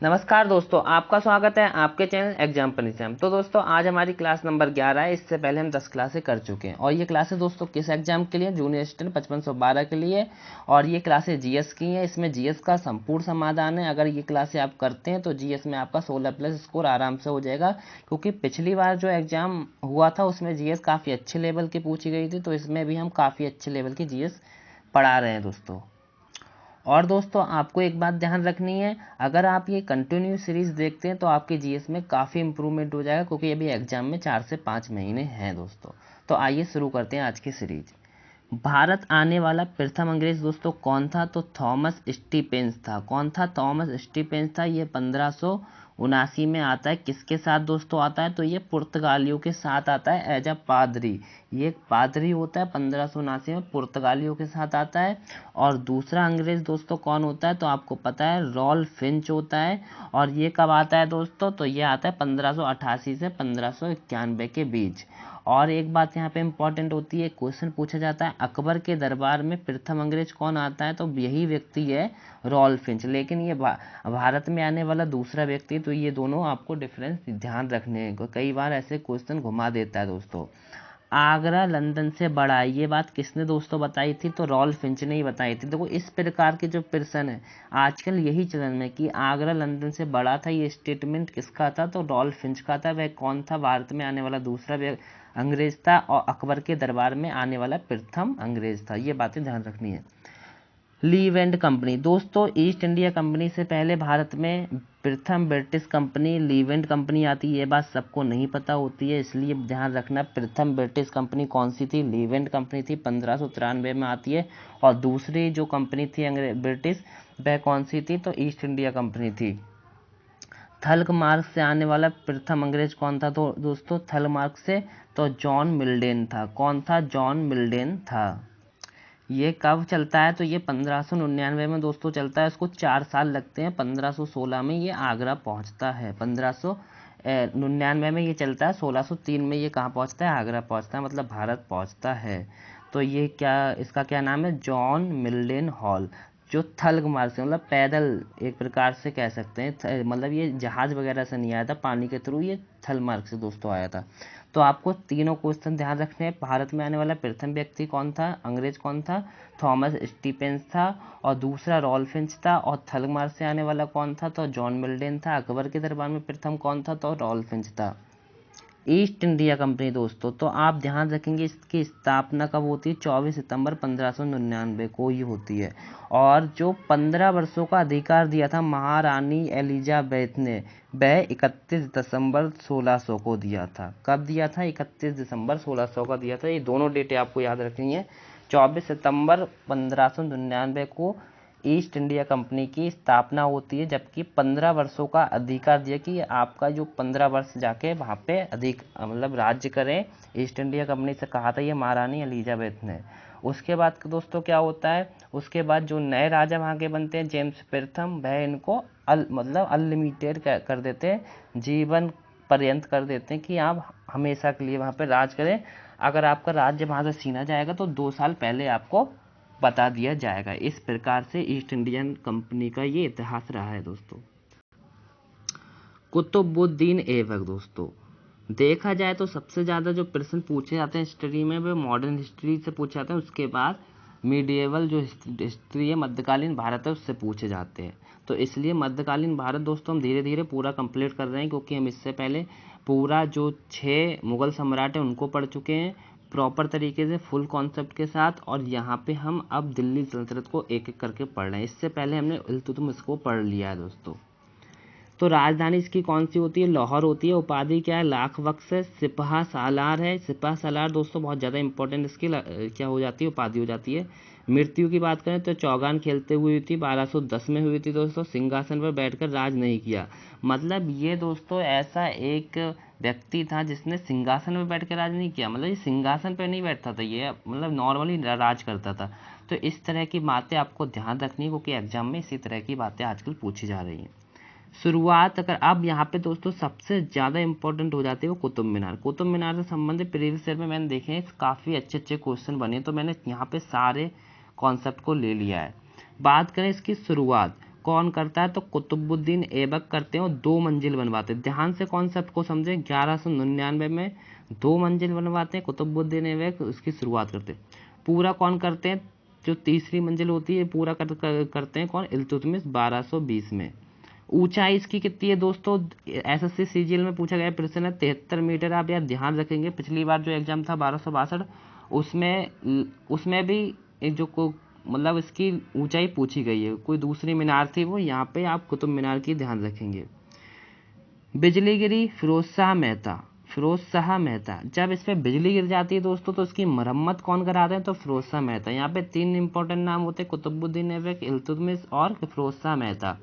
नमस्कार दोस्तों, आपका स्वागत है आपके चैनल एग्जाम परिचय। तो दोस्तों आज हमारी क्लास नंबर 11 है। इससे पहले हम 10 क्लासें कर चुके हैं और ये क्लासें दोस्तों किस एग्जाम के लिए? जूनियर असिस्टेंट 5512 के लिए। और ये क्लासें जीएस की हैं। इसमें जीएस का संपूर्ण समाधान है। अगर ये क्लासें आप करते हैं तो जीएस में आपका 16+ स्कोर आराम से हो जाएगा, क्योंकि पिछली बार जो एग्जाम हुआ था उसमें जीएस काफ़ी अच्छे लेवल की पूछी गई थी। तो इसमें भी हम काफ़ी अच्छे लेवल की जीएस पढ़ा रहे हैं दोस्तों। और दोस्तों आपको एक बात ध्यान रखनी है, अगर आप ये कंटिन्यू सीरीज देखते हैं तो आपके जीएस में काफ़ी इंप्रूवमेंट हो जाएगा, क्योंकि अभी एग्जाम में 4 से 5 महीने हैं दोस्तों। तो आइए शुरू करते हैं आज की सीरीज। भारत आने वाला प्रथम अंग्रेज दोस्तों कौन था? तो थॉमस स्टीफेंस था। कौन था? थॉमस स्टीफेंस था। ये 1579 में आता है। किसके साथ दोस्तों आता है? तो ये पुर्तगालियों के साथ आता है एज अ पादरी। ये एक पादरी होता है, 1579 में पुर्तगालियों के साथ आता है। और दूसरा अंग्रेज दोस्तों कौन होता है? तो आपको पता है, रॉल्फ फिंच होता है। और ये कब आता है दोस्तों? तो ये आता है 1588 से 1591 के बीच। और एक बात यहाँ पे इंपॉर्टेंट होती है, क्वेश्चन पूछा जाता है अकबर के दरबार में प्रथम अंग्रेज कौन आता है? तो यही व्यक्ति है रॉल्फ फिंच। लेकिन ये भारत में आने वाला दूसरा व्यक्ति। तो ये दोनों आपको डिफरेंस ध्यान रखने हैं, कई बार ऐसे क्वेश्चन घुमा देता है दोस्तों। आगरा लंदन से बड़ा है, ये बात किसने दोस्तों बताई थी? तो रॉल्फ फिंच ने ही बताई थी। देखो इस प्रकार के जो प्रश्न है आजकल यही चलन में कि आगरा लंदन से बड़ा था, ये स्टेटमेंट किसका था? तो रॉल्फ फिंच का था। वह कौन था? भारत में आने वाला दूसरा अंग्रेज था और अकबर के दरबार में आने वाला प्रथम अंग्रेज था। ये बातें ध्यान रखनी है। लीवेंट कंपनी दोस्तों, ईस्ट इंडिया कंपनी से पहले भारत में प्रथम ब्रिटिश कंपनी लीवेंट कंपनी आती है। ये बात सबको नहीं पता होती है, इसलिए ध्यान रखना। प्रथम ब्रिटिश कंपनी कौन सी थी? लीवेंट कंपनी थी, 1593 में आती है। और दूसरी जो कंपनी थी ब्रिटिश, वह कौन सी थी? तो ईस्ट इंडिया कंपनी थी। थल्क मार्ग से आने वाला प्रथम अंग्रेज कौन था? तो दोस्तों थल मार्ग से तो जॉन मिल्डेन था। कौन था? जॉन मिल्डेन था। ये कब चलता है? तो ये 1599 में दोस्तों चलता है। इसको 4 साल लगते हैं। 1516 में ये आगरा पहुंचता है। 1599 में ये चलता है। 1603 में ये कहाँ पहुंचता है? आगरा पहुंचता है, मतलब भारत पहुंचता है। तो ये क्या, इसका क्या नाम है? जॉन मिल्डेन हॉल, जो थल्ग मार्ग से, मतलब पैदल एक प्रकार से कह सकते हैं, मतलब ये जहाज वगैरह से नहीं आया था, पानी के थ्रू ये थल मार्ग से दोस्तों आया था। तो आपको तीनों क्वेश्चन ध्यान रखने हैं। भारत में आने वाला प्रथम व्यक्ति कौन था? अंग्रेज कौन था? थॉमस स्टीफेंस था। और दूसरा रॉल्फ फिंच था। और थल मार्ग से आने वाला कौन था? तो जॉन मिल्डेन था। अकबर के दरबार में प्रथम कौन था? तो रॉल्फ फिंच था। ईस्ट इंडिया कंपनी दोस्तों, तो आप ध्यान रखेंगे इसकी स्थापना कब होती है? 24 सितंबर 1599 को ही होती है। और जो 15 वर्षों का अधिकार दिया था महारानी एलिजाबेथ ने, वह 31 दिसंबर 1600 को दिया था। कब दिया था? 31 दिसंबर 1600 का दिया था। ये दोनों डेटें आपको याद रखनी है। 24 सितंबर 1599 को ईस्ट इंडिया कंपनी की स्थापना होती है, जबकि 15 वर्षों का अधिकार दिया कि आपका जो 15 वर्ष जाके वहाँ पे अधिक मतलब राज्य करें। ईस्ट इंडिया कंपनी से कहा था ये महारानी एलिजाबेथ ने। उसके बाद दोस्तों क्या होता है? उसके बाद जो नए राजा वहाँ के बनते हैं, जेम्स प्रथम, वह इनको मतलब अनलिमिटेड कर देते हैं, जीवन पर्यंत कर देते हैं कि आप हमेशा के लिए वहाँ पे राज करें। अगर आपका राज्य वहाँ से छीना जाएगा तो 2 साल पहले आपको बता दिया जाएगा। इस प्रकार से ईस्ट इंडियन कंपनी का ये इतिहास रहा है दोस्तों। कुतुबुद्दीन ऐबक दोस्तों, देखा जाए तो सबसे ज़्यादा जो प्रश्न पूछे जाते हैं हिस्ट्री में, वे मॉडर्न हिस्ट्री से पूछे जाते हैं। उसके बाद मीडिएवल जो हिस्ट्री है, मध्यकालीन भारत है, उससे पूछे जाते हैं। तो इसलिए मध्यकालीन भारत दोस्तों हम धीरे धीरे पूरा कंप्लीट कर रहे हैं, क्योंकि हम इससे पहले पूरा जो 6 मुगल सम्राट हैं उनको पढ़ चुके हैं प्रॉपर तरीके से, फुल कॉन्सेप्ट के साथ। और यहाँ पे हम अब दिल्ली सल्तनत को एक एक करके पढ़ रहे हैं। इससे पहले हमने इल्तुतमिश को पढ़ लिया है दोस्तों। तो राजधानी इसकी कौन सी होती है? लाहौर होती है। उपाधि क्या है? लाख बख्श है। सिपहा सालार है। सिपहा सालार दोस्तों बहुत ज़्यादा इंपॉर्टेंट इसकी क्या हो जाती है? उपाधि हो जाती है। मृत्यु की बात करें तो चौगान खेलते हुए हुई थी, 1210 में हुई थी दोस्तों। सिंहासन पर बैठकर राज नहीं किया, मतलब ये दोस्तों ऐसा एक व्यक्ति था जिसने सिंहासन पर बैठ कर राज नहीं किया, मतलब ये सिंहासन पर नहीं बैठता था, ये मतलब नॉर्मली राज करता था। तो इस तरह की बातें आपको ध्यान रखनी है, क्योंकि एग्जाम में इसी तरह की बातें आजकल पूछी जा रही हैं। शुरुआत अगर अब यहाँ पे दोस्तों सबसे ज़्यादा इंपॉर्टेंट हो जाती है वो कुतुब मीनार। कुतुब मीनार से संबंधित प्रीवियस ईयर में मैंने देखे हैं काफ़ी अच्छे अच्छे क्वेश्चन बने, तो मैंने यहाँ पे सारे कॉन्सेप्ट को ले लिया है। बात करें इसकी शुरुआत, कौन करता है? तो कुतुबुद्दीन ऐबक करते हैं और 2 मंजिल बनवाते हैं। ध्यान से कॉन्सेप्ट को समझें। 1199 में 2 मंजिल बनवाते हैं कुतुबुद्दीन ऐबक, उसकी शुरुआत करते हैं। पूरा कौन करते हैं? जो तीसरी मंजिल होती है पूरा करते हैं कौन? इल्तुतमिश 1220 में। ऊंचाई इसकी कितनी है दोस्तों? एसएससी सीजीएल में पूछा गया प्रश्न है 73 मीटर। आप यार ध्यान रखेंगे, पिछली बार जो एग्जाम था 1262 उसमें भी एक जो को मतलब इसकी ऊंचाई पूछी गई है। कोई दूसरी मीनार थी, वो यहाँ पे आप कुतुब मीनार की ध्यान रखेंगे। बिजली गिरी फिरोज शाह मेहता। जब इस पे बिजली गिर जाती है दोस्तों तो उसकी मरम्मत कौन कराते हैं? तो फिरोज शाह मेहता। यहाँ पे 3 इंपॉर्टेंट नाम होते हैं, कुतुबुद्दीन ऐबक, इल्तुतमिश और फिरोज शाह मेहता।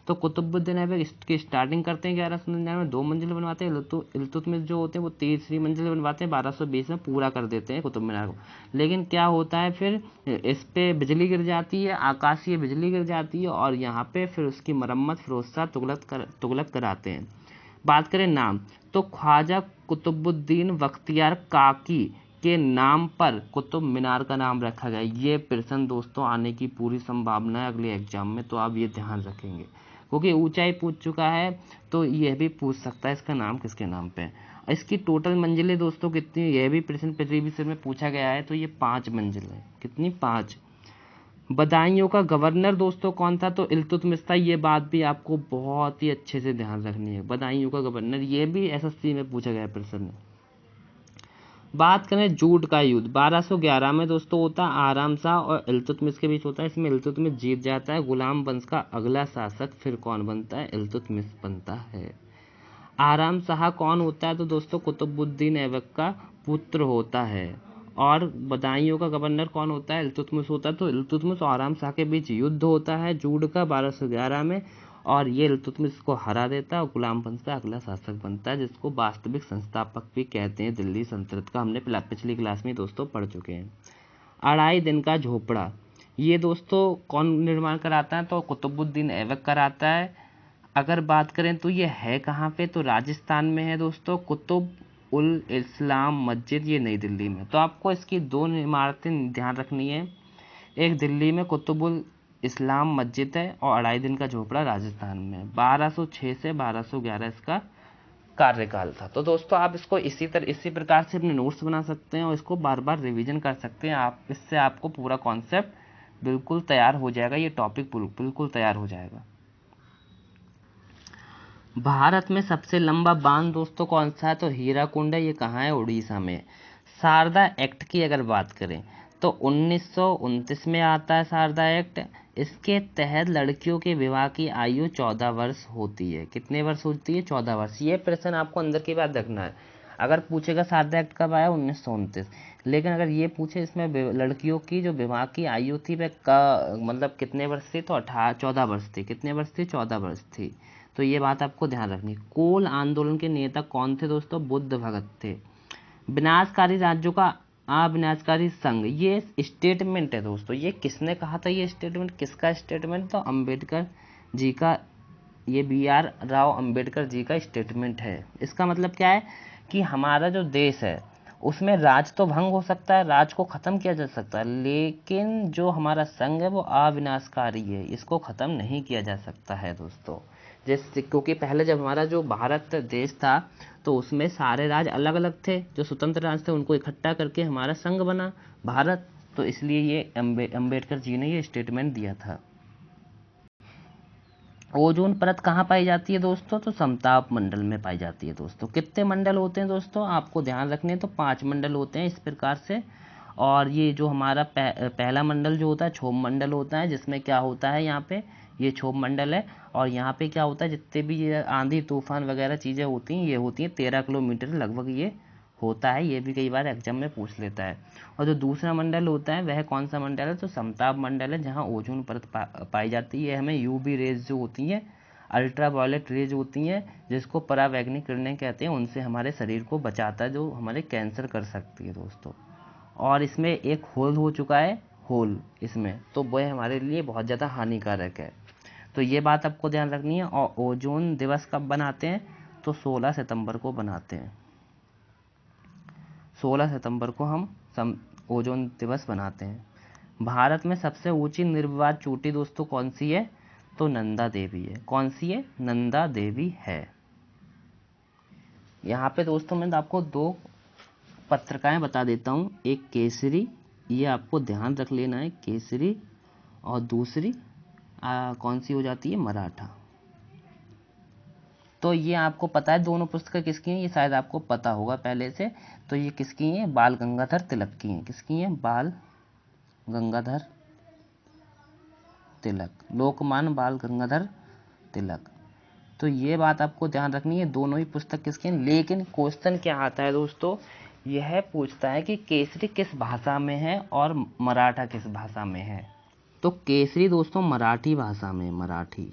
तो कुतुबुद्दीन ऐबक इसकी स्टार्टिंग करते हैं 1199 में, 2 मंजिल बनवाते हैं। इल्तुतमिश जो होते हैं वो तीसरी मंजिल बनवाते हैं, 1220 में पूरा कर देते हैं कुतुब मीनार को। लेकिन क्या होता है फिर, इस पे बिजली गिर जाती है, आकाशीय बिजली गिर जाती है, और यहाँ पे फिर उसकी मरम्मत फिरोज शाह तुगलक कराते हैं। बात करें नाम, तो ख्वाजा कुतुबुद्दीन बख्तियार काकी के नाम पर कुतुब मीनार का नाम रखा गया। ये प्रश्न दोस्तों आने की पूरी संभावना है अगले एग्जाम में, तो आप ये ध्यान रखेंगे, क्योंकि ऊंचाई पूछ चुका है तो यह भी पूछ सकता है इसका नाम किसके नाम पे है। इसकी टोटल मंजिलें दोस्तों कितनी, यह भी प्रश्न प्रीवियस में पूछा गया है, तो ये 5 मंजिल है। कितनी? 5। बदायूं का गवर्नर दोस्तों कौन था? तो इल्तुतमिश था। ये बात भी आपको बहुत ही अच्छे से ध्यान रखनी है, बदायूं का गवर्नर, ये भी एसएससी में पूछा गया प्रश्न। बात करें जूट का युद्ध 1211 में दोस्तों होता है, आराम शाह और इल्तुतमिश के बीच होता है। इसमें इल्तुतमिश जीत जाता है। गुलाम वंश का अगला शासक फिर कौन बनता है? इल्तुतमिश बनता है। आराम शाह कौन होता है? तो दोस्तों कुतुबुद्दीन ऐबक का पुत्र होता है। और बदायूं का गवर्नर कौन होता है? इल्तुतमिश होता है। तो इल्तुतमिश और आराम शाह के बीच युद्ध होता है जूड का 1211 में, और ये इल्तुतमिश को हरा देता है और गुलाम वंश का अगला शासक बनता है, जिसको वास्तविक संस्थापक भी कहते हैं दिल्ली सल्तनत का। हमने पिछली क्लास में दोस्तों पढ़ चुके हैं। अढ़ाई दिन का झोपड़ा, ये दोस्तों कौन निर्माण कराता है? तो कुतुबुद्दीन ऐबक कराता है। अगर बात करें तो ये है कहाँ पे? तो राजस्थान में है दोस्तों, कुतुब उल इस्लाम मस्जिद, ये नई दिल्ली में। तो आपको इसकी 2 इमारतें ध्यान रखनी है। एक दिल्ली में कुतुब इस्लाम मस्जिद है, और अढ़ाई दिन का झोपड़ा राजस्थान में। 1206 से 1211 इसका कार्यकाल था। तो दोस्तों आप इसको इसी प्रकार से अपने नोट्स बना सकते हैं और इसको बार बार रिवीजन कर सकते हैं। आप इससे आपको पूरा कॉन्सेप्ट बिल्कुल तैयार हो जाएगा, ये टॉपिक बिल्कुल तैयार हो जाएगा। भारत में सबसे लंबा बांध दोस्तों कौन सा है? तो हीराकुंड है। ये कहाँ है? उड़ीसा में। शारदा एक्ट की अगर बात करें तो 1929 में आता है शारदा एक्ट। इसके तहत लड़कियों के विवाह की आयु 14 वर्ष होती है। कितने वर्ष होती है? 14 वर्ष। ये प्रश्न आपको अंदर की बात रखना है। अगर पूछेगा शारदा एक्ट कब आया? 1929। लेकिन अगर ये पूछे इसमें लड़कियों की जो विवाह की आयु थी वह मतलब कितने वर्ष थी? तो 14 वर्ष थी। कितने वर्ष थी? 14 वर्ष थी। तो ये बात आपको ध्यान रखनी। कोल आंदोलन के नेता कौन थे दोस्तों? बुद्ध भगत थे। विनाशकारी राज्यों का अविनाशकारी संघ, ये स्टेटमेंट है दोस्तों। ये किसने कहा था? ये स्टेटमेंट किसका स्टेटमेंट? तो अंबेडकर जी का। ये BR राव अंबेडकर जी का स्टेटमेंट है। इसका मतलब क्या है कि हमारा जो देश है उसमें राज तो भंग हो सकता है, राज को खत्म किया जा सकता है, लेकिन जो हमारा संघ है वो अविनाशकारी है, इसको खत्म नहीं किया जा सकता है दोस्तों। जैसे क्योंकि पहले जब हमारा जो भारत देश था तो उसमें सारे राज्य अलग अलग थे, जो स्वतंत्र राज्य थे उनको इकट्ठा करके हमारा संघ बना भारत। तो इसलिए ये अंबेडकर जी ने ये स्टेटमेंट दिया था। ओजोन परत कहाँ पाई जाती है दोस्तों? तो समताप मंडल में पाई जाती है दोस्तों। कितने मंडल होते हैं दोस्तों? आपको ध्यान रखने हैं। तो 5 मंडल होते हैं इस प्रकार से। और ये जो हमारा पहला मंडल जो होता है क्षोभ मंडल होता है, जिसमें क्या होता है यहाँ पे, ये क्षोभ मंडल है। और यहाँ पे क्या होता है, जितने भी ये आंधी तूफान वगैरह चीज़ें होती हैं, ये होती हैं 13 किलोमीटर लगभग ये होता है। ये भी कई बार एग्जाम में पूछ लेता है। और जो दूसरा मंडल होता है वह कौन सा मंडल है? तो समताप मंडल है, जहाँ ओजोन परत पाई जाती है। हमें UV रेज जो होती हैं, अल्ट्रा वायलेट रेज होती हैं, जिसको परावैंगनिक किरणें कहते हैं, उनसे हमारे शरीर को बचाता है, जो हमारे कैंसर कर सकती है दोस्तों। और इसमें एक होल हो चुका है, होल इसमें, तो वह हमारे लिए बहुत ज़्यादा हानिकारक है। तो ये बात आपको ध्यान रखनी है। और ओजोन दिवस कब बनाते हैं? तो 16 सितंबर को बनाते हैं। 16 सितंबर को हम ओजोन दिवस बनाते हैं। भारत में सबसे ऊंची निर्विवाद चोटी दोस्तों कौन सी है? तो नंदा देवी है। कौन सी है? नंदा देवी है। यहाँ पे दोस्तों मैं आपको दो पत्रिकाएं बता देता हूँ, एक केसरी, ये आपको ध्यान रख लेना है, केसरी, और दूसरी कौन सी हो जाती है? मराठा। तो ये आपको पता है दोनों पुस्तकें किसकी हैं, ये शायद आपको पता होगा पहले से। तो ये किसकी हैं? बाल गंगाधर तिलक की हैं। किसकी हैं? बाल गंगाधर तिलक, लोकमान्य बाल गंगाधर तिलक। तो ये बात आपको ध्यान रखनी है, दोनों ही पुस्तक किसके हैं। लेकिन क्वेश्चन क्या आता है दोस्तों, यह पूछता है कि केसरी किस भाषा में है और मराठा किस भाषा में है। तो केसरी दोस्तों मराठी भाषा में, मराठी,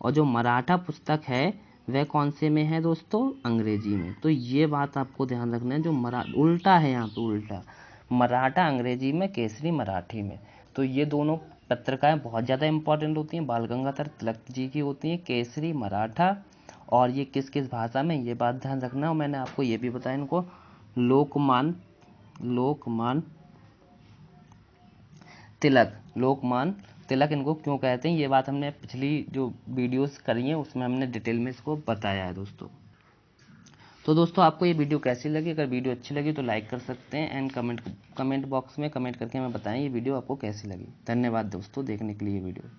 और जो मराठा पुस्तक है वह कौन से में है दोस्तों? अंग्रेजी में। तो ये बात आपको ध्यान रखना है, जो उल्टा है यहाँ पे, उल्टा, मराठा अंग्रेजी में, केसरी मराठी में। तो ये दोनों पत्रिकाएं बहुत ज़्यादा इंपॉर्टेंट होती हैं, बाल गंगाधर तिलक जी की होती हैं, केसरी मराठा, और ये किस किस भाषा में, ये बात ध्यान रखना। और मैंने आपको ये भी बताया इनको लोकमान्य तिलक, लोकमान्य तिलक इनको क्यों कहते हैं, ये बात हमने पिछली जो वीडियोस करी हैं उसमें हमने डिटेल में इसको बताया है दोस्तों। तो दोस्तों आपको ये वीडियो कैसी लगी? अगर वीडियो अच्छी लगी तो लाइक कर सकते हैं, एंड कमेंट बॉक्स में कमेंट करके हमें बताएं ये वीडियो आपको कैसी लगी। धन्यवाद दोस्तों देखने के लिए वीडियो।